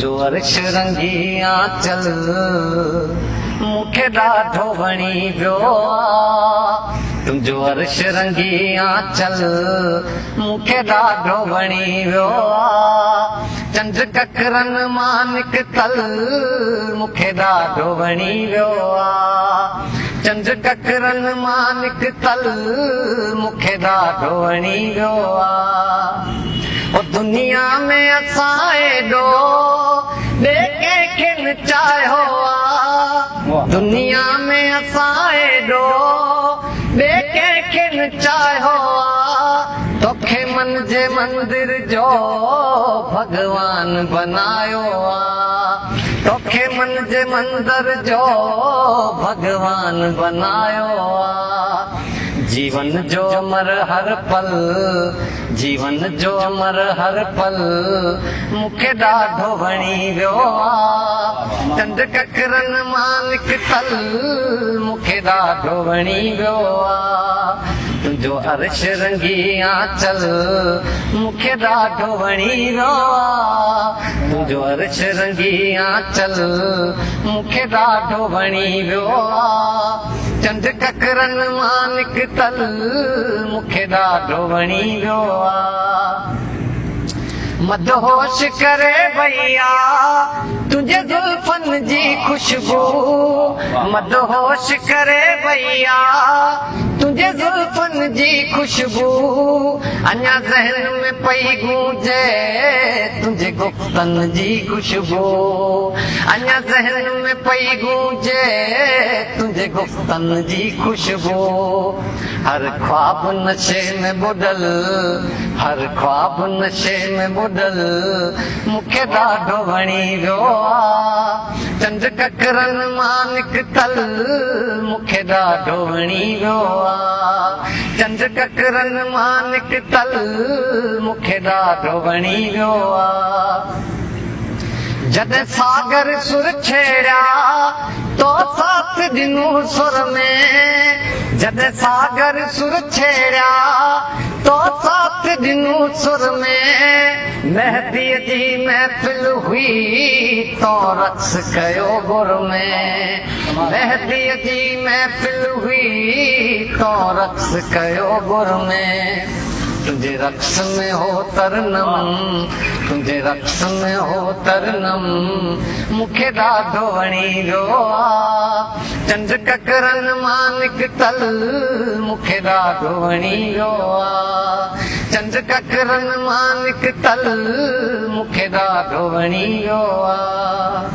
तुंहिंजो अर्श रंगी आंचल मूंखे ॾाढो वणी वियो आहे। तुंहिंजो अर्श रंगी आंचल मूंखे ॾाढो वणी वियो आहे। चंड ककरनि मां निकतल मूंखे ॾाढो वणी वियो आहे। चंड ककरनि मां निकतल मूंखे ॾाढो वणी वियो आहे। ओ दुनिया में असां एॾो ॿिए कंहिंखे न चाहियो आहे। दुनिया में असां एॾो ॿिए कंहिंखे न चाहियो आहे। तोखे मन जे मंदिर जो भॻवान बनायो आहे। तोखे मन जे मंदिर जो भॻवान बनायो आहे। जीवन जो अमर हर पल, जीवन जो अमर हर पल मूंखे ॾाढो वणी वियो आहे। चंड ककरनि मां निकतल मूंखे ॾाढो वणी वियो आहे। तुंहिंजो अर्श रंगी आंचल मूंखे ॾाढो वणी वियो आहे। तुंहिंजो अर्श रंगी आंचल मूंखे ॾाढो वणी वियो आहे। चंड ककरनि मां निकतल मूंखे ॾाढो वणी वियो आहे। मदहोश करे भैया तुंहिंजे ज़ुल्फनि जी खुशबू, मदहोश करे भैया तुंहिंजे ज़ुल्फनि जी खुशबू। अञा ज़हन में पई गूंजे तुंहिंजे गुफ़्तनि जी खुशबू। अञा ज़हन में पई गूंजे तुंहिंजे गुफ़्तनि जी खुशबू। हर ख्वाब नशे में बुॾल, हर ख्वाब नशे में बुॾल मूंखे ॾाढो वणी वियो आहे। चंड ककरनि मां निकतल मूंखे ॾाढो वणी वियो आहे। चंड ककरनि मां निकतल मूंखे ॾाढो वणी वियो आहे। जॾहिं सागर सुर छेड़िया तो साथ ॾिनो सुर में। जॾहिं सागर सुर छेड़िया तो साथ ॾिनो सुर में। मेहदीअ जी महफ़िल हुई तो रक़्स कयो गुर में। मेहदीअ जी महफ़िल हुई तो रक़्स कयो गुर में। तुंहिंजे रक़्स में हो तरनम, तुंहिंजे रक़्स में हो तरनम मूंखे ॾाढो वणी वियो आहे। चंड ककरनि मां निकतल मूंखे ॾाढो वणी वियो आहे। चंड ककरनि मां निकतल मूंखे ॾाढो वणी वियो आहे।